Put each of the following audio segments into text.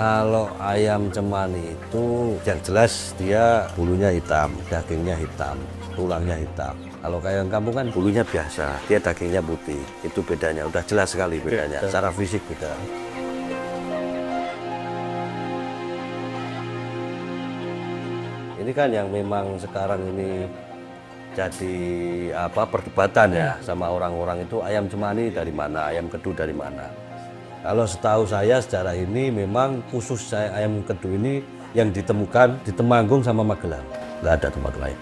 Kalau ayam cemani itu yang jelas dia bulunya hitam, dagingnya hitam, tulangnya hitam. Kalau ayam kampung kan bulunya biasa, dia dagingnya putih. Itu bedanya, udah jelas sekali bedanya. Secara fisik beda. Ini kan yang memang sekarang ini jadi perdebatan ya sama orang-orang itu ayam cemani dari mana, ayam kedu dari mana. Kalau setahu saya secara ini memang khusus ayam kedu ini yang ditemukan di Temanggung sama Magelang. Nggak ada tempat lain.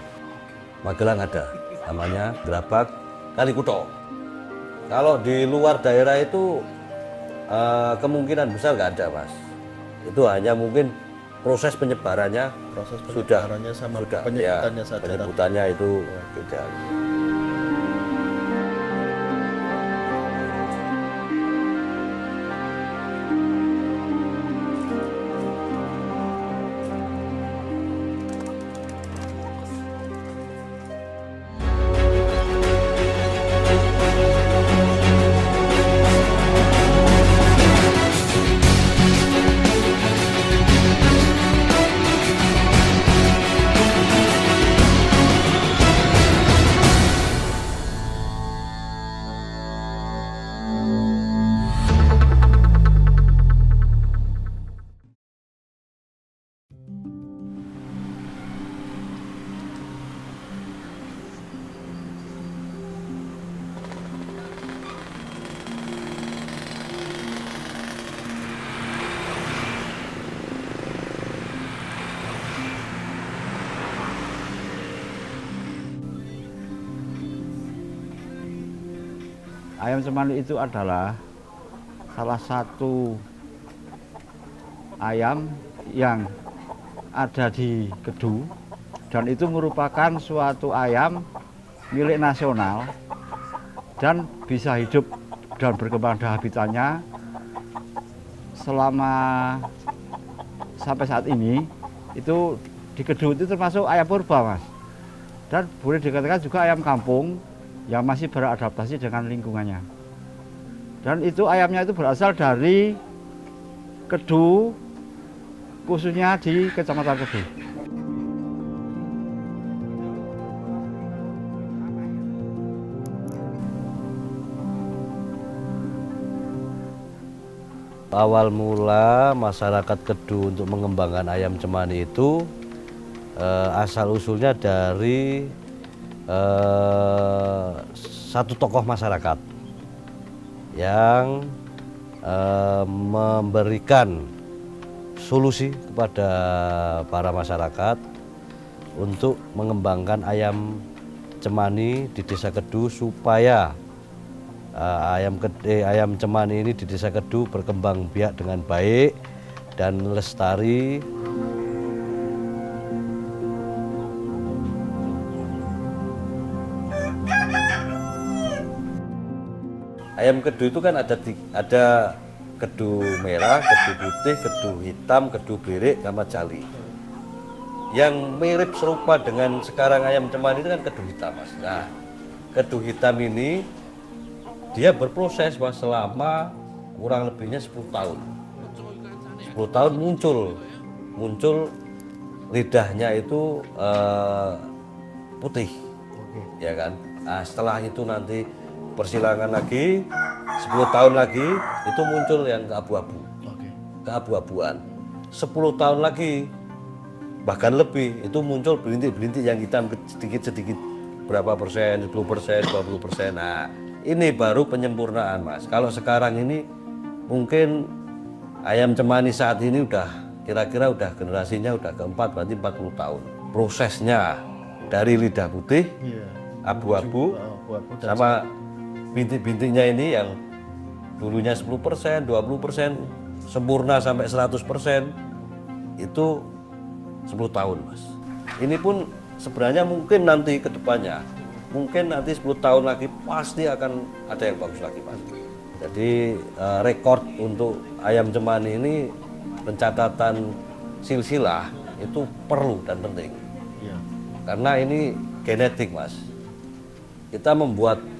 Magelang ada, namanya Gerabak Kalikuto. Kalau di luar daerah itu kemungkinan besar nggak ada, Mas. Itu hanya mungkin proses penyebarannya, sudah penyebutannya saja. Penyebutannya itu beda. Ayam cemani itu adalah salah satu ayam yang ada di Kedu dan itu merupakan suatu ayam milik nasional dan bisa hidup dan berkembang di habitatnya selama sampai saat ini. Itu di Kedu itu termasuk ayam purba, Mas, dan boleh dikatakan juga ayam kampung yang masih beradaptasi dengan lingkungannya. Dan itu ayamnya itu berasal dari Kedu, khususnya di Kecamatan Kedu. Awal mula masyarakat Kedu untuk mengembangkan ayam cemani itu asal usulnya dari satu tokoh masyarakat yang memberikan solusi kepada para masyarakat untuk mengembangkan ayam cemani di Desa Kedu supaya ayam cemani ini di Desa Kedu berkembang biak dengan baik dan lestari. Ayam kedu itu kan ada kedu merah, kedu putih, kedu hitam, kedu berik, sama jali. Yang mirip serupa dengan sekarang ayam cemani itu kan kedu hitam, Mas. Nah, kedu hitam ini dia berproses, Mas, selama kurang lebihnya 10 tahun. 10 tahun muncul lidahnya itu putih, ya kan. Nah, setelah itu nanti persilangan lagi 10 tahun lagi itu muncul yang keabu-abu, keabu-abuan. 10 tahun lagi bahkan lebih itu muncul berintik-berintik yang hitam sedikit-sedikit, berapa persen, 10%, 20%. Nah, ini baru penyempurnaan, Mas. Kalau sekarang ini mungkin ayam cemani saat ini udah kira-kira udah generasinya udah keempat, berarti 40 tahun. Prosesnya dari lidah putih, abu-abu, sama bintik-bintiknya ini yang dulunya 10%, 20%, sempurna sampai 100%, itu 10 tahun, Mas. Ini pun sebenarnya mungkin nanti ke depannya, mungkin nanti 10 tahun lagi pasti akan ada yang bagus lagi, Mas. Jadi rekor untuk ayam cemani ini, pencatatan silsilah itu perlu dan penting. Karena ini genetik, Mas. Kita membuat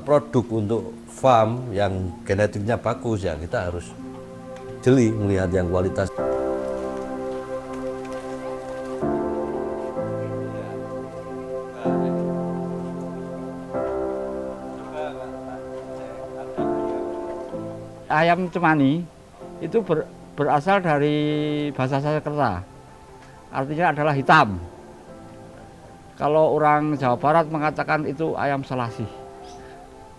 produk untuk farm yang genetiknya bagus, ya kita harus jeli melihat yang kualitas. Ayam cemani itu berasal dari bahasa Sanskerta, artinya adalah hitam. Kalau orang Jawa Barat mengatakan itu ayam selasih.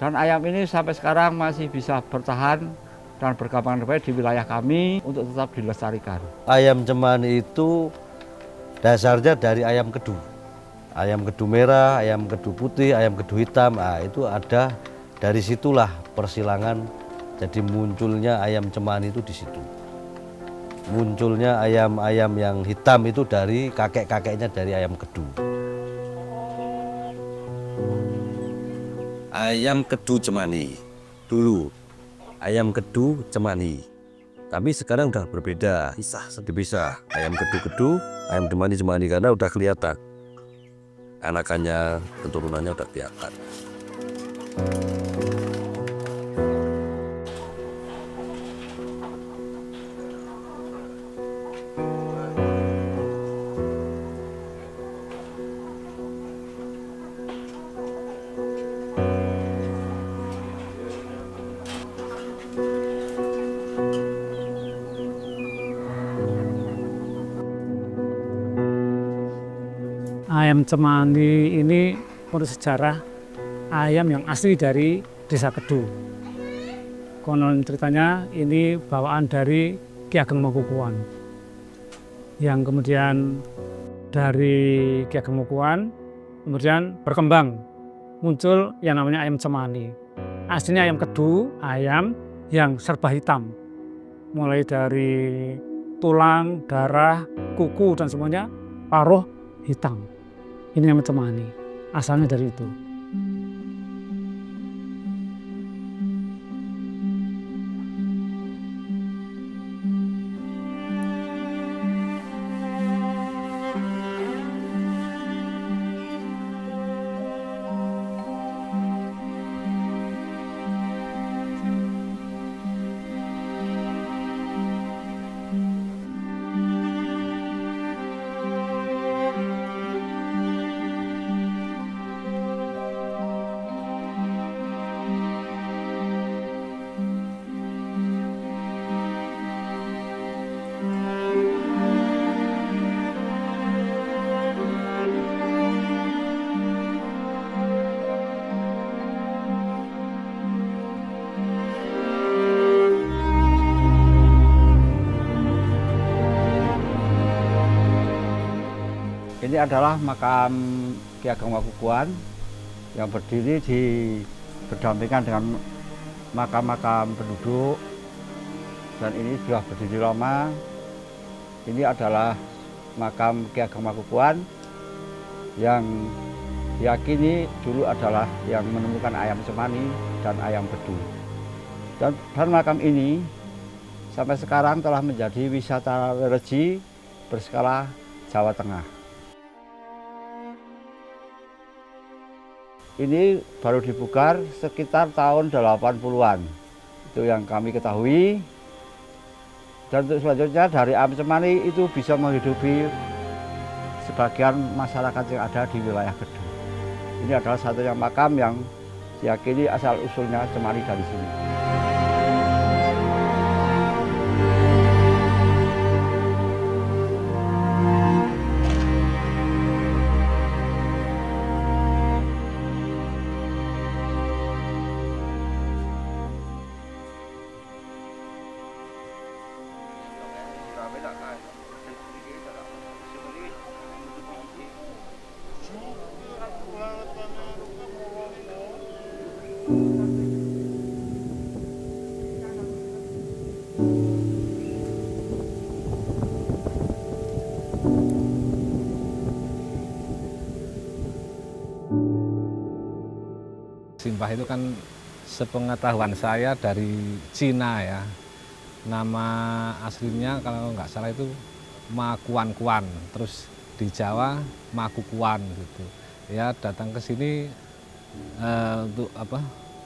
Dan ayam ini sampai sekarang masih bisa bertahan dan berkembang baik di wilayah kami untuk tetap dilestarikan. Ayam cemani itu dasarnya dari ayam kedu. Ayam kedu merah, ayam kedu putih, ayam kedu hitam. Nah, itu ada dari situlah persilangan. Jadi munculnya ayam cemani itu di situ. Munculnya ayam-ayam yang hitam itu dari kakek-kakeknya dari ayam kedu. Ayam kedu cemani. Dulu ayam kedu cemani. Tapi sekarang udah berbeda. Dipisah. Ayam kedu-kedu, ayam cemani karena udah kelihatan. Anakannya, keturunannya udah kelihatan. Ayam cemani ini menurut sejarah ayam yang asli dari Desa Kedu. Konon ceritanya ini bawaan dari Ki Ageng Mangkukuwono. Yang kemudian dari Ki Ageng Mangkukuwono kemudian berkembang muncul yang namanya ayam cemani. Aslinya ayam kedu, ayam yang serba hitam. Mulai dari tulang, darah, kuku dan semuanya paruh hitam. Ini ayam cemani, asalnya dari itu. Ini adalah makam Ki Ageng Mangkukuwono yang berdiri berdampingan dengan makam-makam penduduk, dan ini sudah berdiri lama. Ini adalah makam Ki Ageng Mangkukuwono yang diyakini dulu adalah yang menemukan ayam cemani dan ayam bedu. Dan makam ini sampai sekarang telah menjadi wisata religi berskala Jawa Tengah. Ini baru dibuka sekitar tahun 80-an. Itu yang kami ketahui. Dan untuk selanjutnya dari ayam cemani itu bisa menghidupi sebagian masyarakat yang ada di wilayah Kedu. Ini adalah satunya makam yang diyakini asal usulnya cemani dari sini. Simbah itu kan sepengetahuan saya dari Cina ya. Nama aslinya kalau nggak salah itu Makuan-kuan, terus di Jawa Makukuwan gitu. Ya datang ke sini untuk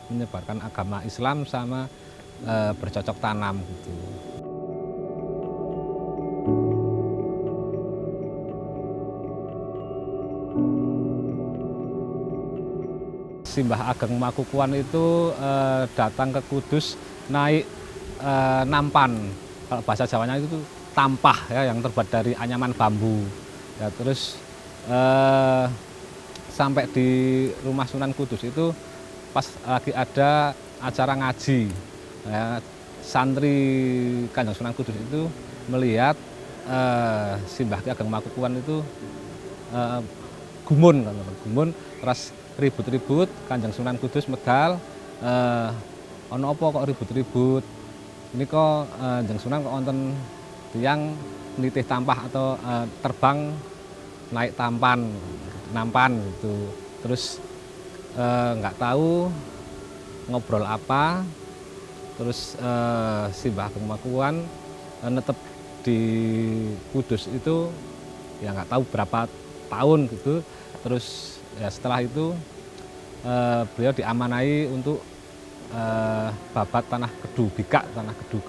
menyebarkan agama Islam sama bercocok tanam gitu. Simbah Ageng Makukuwan itu datang ke Kudus naik nampan. Kalau bahasa Jawanya itu tampah ya, yang terbuat dari anyaman bambu. Ya, terus sampai di rumah Sunan Kudus itu pas lagi ada acara ngaji. Ya, santri Kanjeng Sunan Kudus itu melihat Simbah Ki Ageng Makukuwan itu gumun, terus ribut-ribut. Kanjeng Sunan Kudus medal, ono apa kok ribut-ribut? Ini kok Kanjeng Sunan kok wonten tiyang nitih tampah atau terbang naik nampan gitu. Terus nggak tahu ngobrol apa. Terus Simbah Ageng Makukuwan netep di Kudus itu ya nggak tahu berapa tahun gitu. Terus ya setelah itu beliau diamanai untuk babat tanah Kedu, bikak tanah Kedu.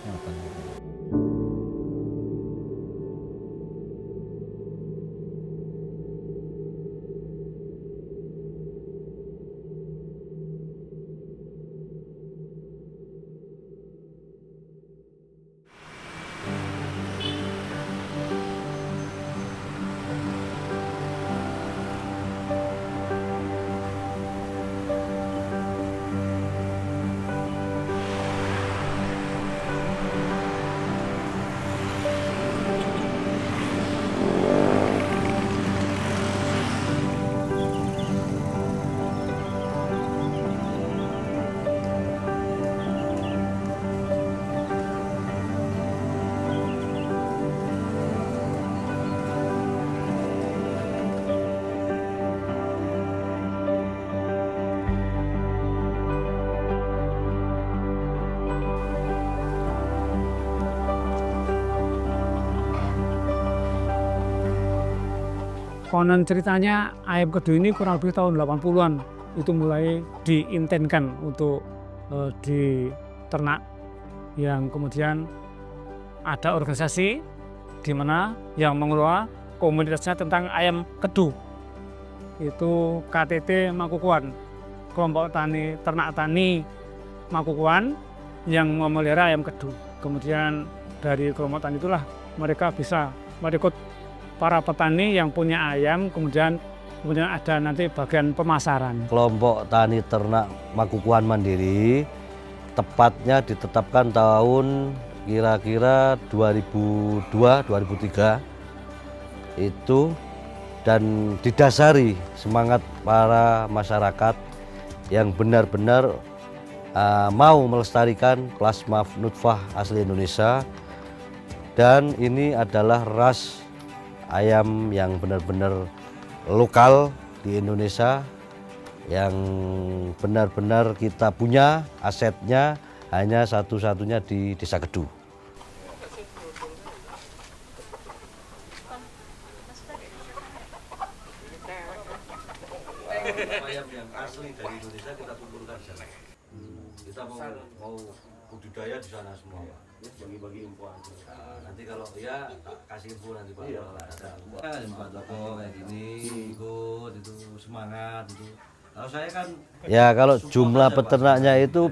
Konon ceritanya ayam Kedu ini kurang lebih tahun 80-an itu mulai diintenkan untuk diternak, yang kemudian ada organisasi di mana yang mengelola komunitasnya tentang ayam Kedu. Itu KTT Makukuwan, kelompok tani ternak tani Makukuwan yang memelihara ayam Kedu. Kemudian dari kelompok tani itulah mereka bisa merekrut para petani yang punya ayam, kemudian ada nanti bagian pemasaran. Kelompok tani ternak Makukuwan Mandiri tepatnya ditetapkan tahun kira-kira 2002-2003 itu, dan didasari semangat para masyarakat yang benar-benar mau melestarikan plasma nutfah asli Indonesia, dan ini adalah ras ayam yang benar-benar lokal di Indonesia, yang benar-benar kita punya asetnya hanya satu-satunya di Desa Kedu. Ayam yang asli dari Indonesia kita kumpulkan di sana. Kita mau budidaya di sana semua, Pak. Bagi-bagi info aja. Nanti kalau ya tak kasih info nanti Pak. Iya, ada. Pak Joko kayak gini, ikut itu semangat itu. Kalau saya kan ya, kalau jumlah peternaknya itu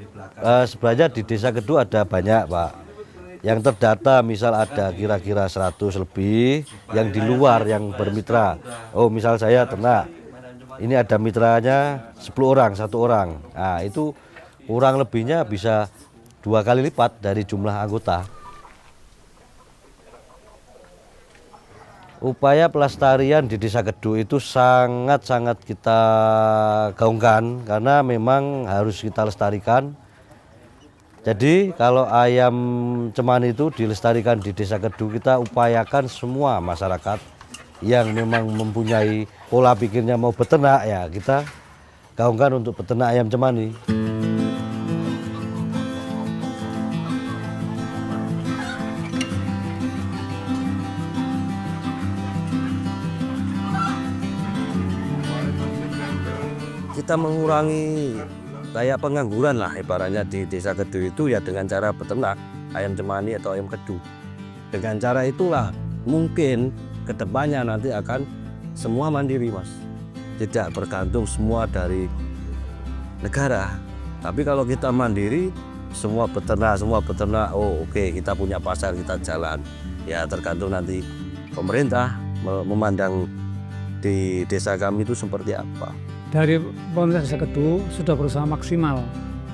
sebenarnya di Desa Kedu ada banyak, Pak. Yang terdata misal ada kira-kira 100 lebih, yang di luar yang bermitra. Oh, misal saya ternak. Ini ada mitranya 10 orang, 1 orang. Nah, itu kurang lebihnya bisa 2 kali lipat dari jumlah anggota. Upaya pelestarian di Desa Kedu itu sangat-sangat kita gaungkan karena memang harus kita lestarikan. Jadi kalau ayam cemani itu dilestarikan di Desa Kedu, kita upayakan semua masyarakat yang memang mempunyai pola pikirnya mau beternak, ya kita gaungkan untuk beternak ayam cemani. Kita mengurangi kayak pengangguran lah ibaratnya di Desa Kedu itu ya dengan cara beternak ayam cemani atau ayam Kedu. Dengan cara itulah mungkin kedepannya nanti akan semua mandiri, Mas. Tidak bergantung semua dari negara. Tapi kalau kita mandiri, semua peternak, oh oke, kita punya pasar, kita jalan. Ya tergantung nanti pemerintah memandang di desa kami itu seperti apa. Dari pemerintah Desa Kedu sudah berusaha maksimal.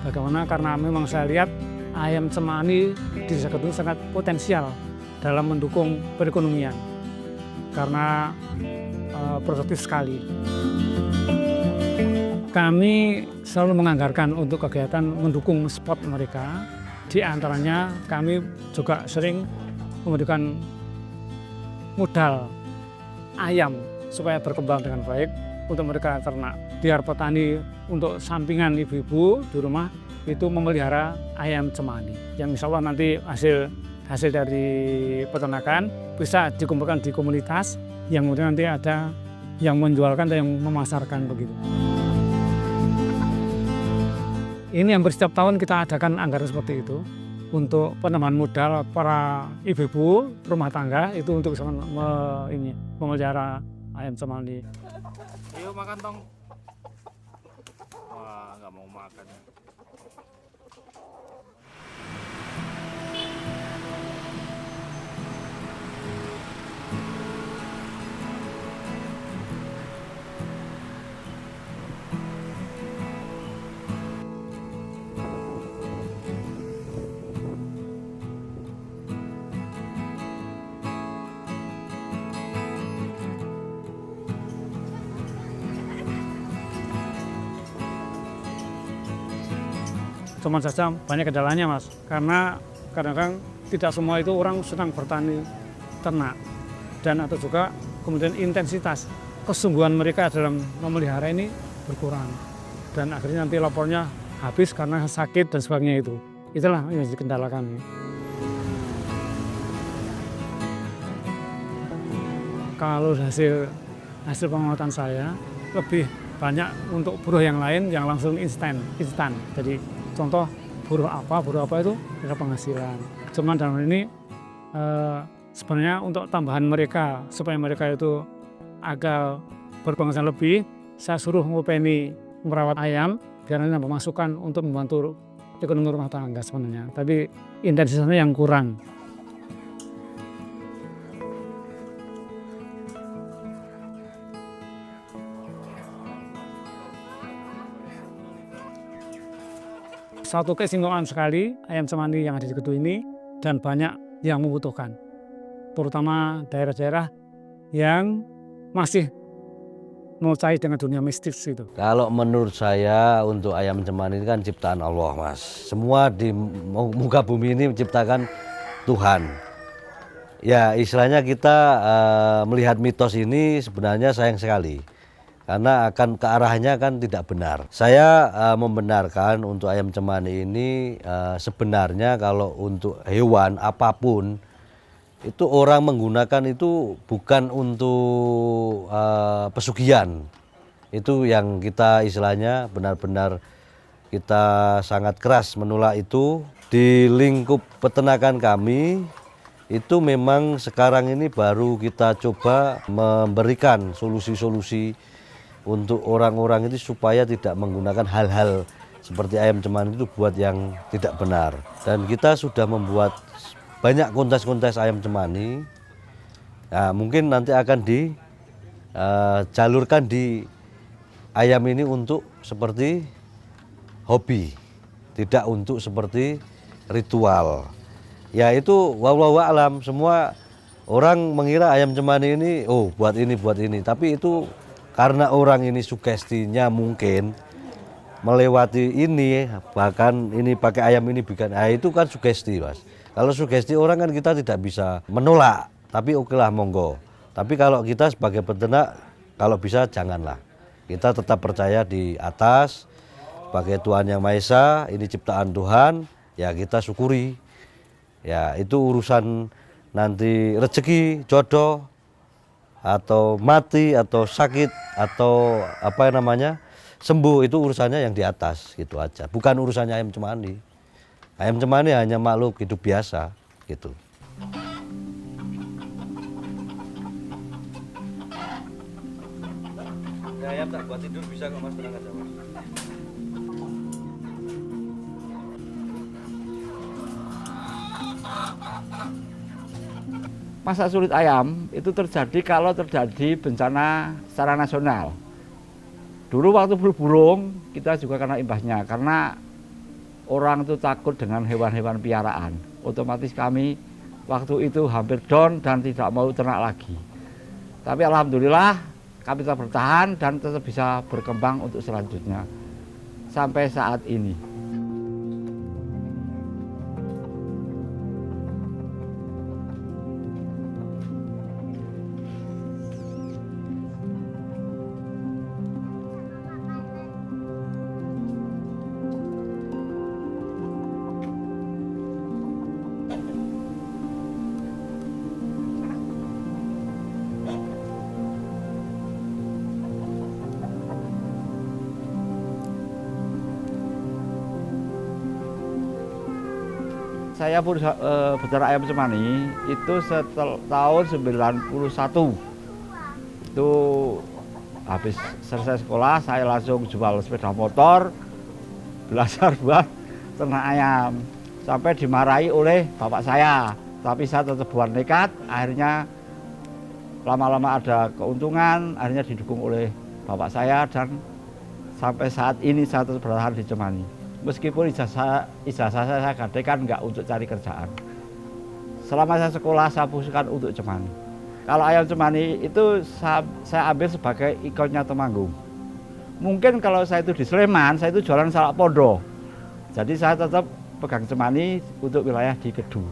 Bagaimana? Karena memang saya lihat ayam cemani di Desa Kedu sangat potensial dalam mendukung perekonomian. Karena produktif sekali. Kami selalu menganggarkan untuk kegiatan mendukung spot mereka. Di antaranya kami juga sering memberikan modal ayam supaya berkembang dengan baik untuk mereka ternak. Biar petani untuk sampingan ibu-ibu di rumah itu memelihara ayam cemani. Yang insya Allah nanti hasil dari peternakan bisa dikumpulkan di komunitas yang kemudian nanti ada yang menjualkan dan yang memasarkan begitu. Ini yang setiap tahun kita adakan anggaran seperti itu untuk penambahan modal para ibu-ibu rumah tangga itu untuk memelihara ayam cemani. Ayo makan tong. Wah, nggak mau makan. Cuman saja banyak kendalanya Mas, karena kadang-kadang tidak semua itu orang senang bertani ternak dan atau juga kemudian intensitas kesungguhan mereka dalam memelihara ini berkurang dan akhirnya nanti lapornya habis karena sakit dan sebagainya itu. Itulah yang dikendalakan. Kalau hasil pengamatan saya lebih banyak untuk buruh yang lain yang langsung instan. Jadi contoh buruh apa itu ada penghasilan. Cuman dalam ini sebenarnya untuk tambahan mereka supaya mereka itu agak berpenghasilan lebih, saya suruh ngopeni merawat ayam biar nanti nambah masukan untuk membantu ekonomi rumah tangga sebenarnya. Tapi intensitasnya yang kurang. Satu keistimewaan sekali ayam cemani yang ada di Kedu ini dan banyak yang membutuhkan, terutama daerah-daerah yang masih menguasai dengan dunia mistis itu. Kalau menurut saya untuk ayam cemani ini kan ciptaan Allah Mas. Semua di muka bumi ini menciptakan Tuhan. Ya istilahnya kita melihat mitos ini sebenarnya sayang sekali. Karena akan ke arahnya kan tidak benar. Saya membenarkan untuk ayam cemani ini sebenarnya kalau untuk hewan apapun itu orang menggunakan itu bukan untuk pesugihan. Itu yang kita istilahnya benar-benar kita sangat keras menolak itu. Di lingkup peternakan kami itu memang sekarang ini baru kita coba memberikan solusi-solusi untuk orang-orang itu supaya tidak menggunakan hal-hal seperti ayam cemani itu buat yang tidak benar. Dan kita sudah membuat banyak kontes-kontes ayam cemani. Nah, mungkin nanti akan dijalurkan di ayam ini untuk seperti hobi, tidak untuk seperti ritual. Ya itu wallahu a'lam, semua orang mengira ayam cemani ini buat ini, tapi itu karena orang ini sugestinya mungkin melewati ini, bahkan ini pakai ayam ini bikin, itu kan sugesti Mas. Kalau sugesti orang kan kita tidak bisa menolak, tapi okelah monggo. Tapi kalau kita sebagai peternak, kalau bisa janganlah. Kita tetap percaya di atas, sebagai Tuhan Yang Maha Esa, ini ciptaan Tuhan, ya kita syukuri. Ya itu urusan nanti rezeki, jodoh, atau mati atau sakit atau sembuh, itu urusannya yang di atas gitu aja, bukan urusannya ayam cemani. Ayam cemani hanya makhluk hidup biasa gitu. Ya ayam tak buat tidur bisa kok Mas, tenang aja Mas. Masa sulit ayam itu terjadi kalau terjadi bencana secara nasional. Dulu waktu flu burung kita juga kena imbasnya karena orang itu takut dengan hewan-hewan piaraan. Otomatis kami waktu itu hampir down dan tidak mau ternak lagi. Tapi alhamdulillah kami tetap bertahan dan tetap bisa berkembang untuk selanjutnya sampai saat ini. Saya peternak ayam cemani itu setelah tahun 91. Itu habis selesai sekolah saya langsung jual sepeda motor, belajar buat ternak ayam. Sampai dimarahi oleh bapak saya, tapi saya tetap buat nekat. Akhirnya lama-lama ada keuntungan, akhirnya didukung oleh bapak saya dan sampai saat ini saya tetap bertahan di Cemani. Meskipun ijazah saya gadekan nggak untuk cari kerjaan. Selama saya sekolah saya fokuskan untuk Cemani. Kalau ayam Cemani itu saya ambil sebagai ikonnya Temanggung. Mungkin kalau saya itu di Sleman, saya itu jualan salak podo. Jadi saya tetap pegang Cemani untuk wilayah di Kedu.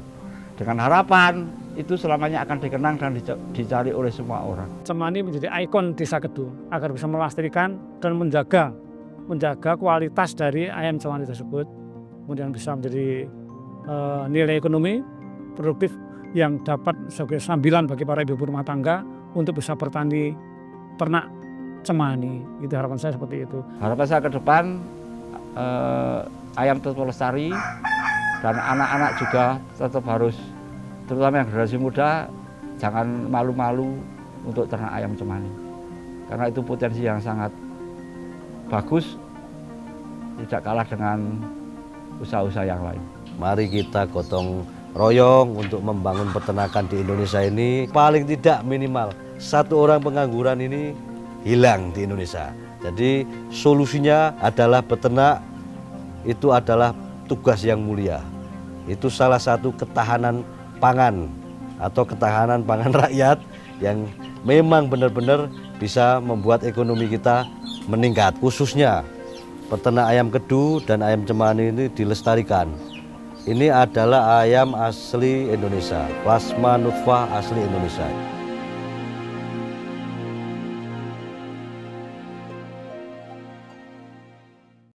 Dengan harapan itu selamanya akan dikenang dan dicari oleh semua orang. Cemani menjadi ikon desa Kedu agar bisa melestarikan dan menjaga kualitas dari ayam Cemani tersebut, kemudian bisa menjadi nilai ekonomi produktif yang dapat sebagai sambilan bagi para ibu rumah tangga untuk bisa bertani ternak Cemani. Itu harapan saya seperti itu. Harapan saya ke depan ayam tetap lestari dan anak-anak juga tetap harus, terutama yang generasi muda, jangan malu-malu untuk ternak ayam Cemani. Karena itu potensi yang sangat bagus, tidak kalah dengan usaha-usaha yang lain. Mari kita gotong royong untuk membangun peternakan di Indonesia ini. Paling tidak minimal 1 orang pengangguran ini hilang di Indonesia. Jadi solusinya adalah beternak itu adalah tugas yang mulia. Itu salah satu ketahanan pangan atau ketahanan pangan rakyat yang memang benar-benar bisa membuat ekonomi kita meningkat, khususnya peternak ayam Kedu dan ayam Cemani ini dilestarikan. Ini adalah ayam asli Indonesia, plasma nutfah asli Indonesia.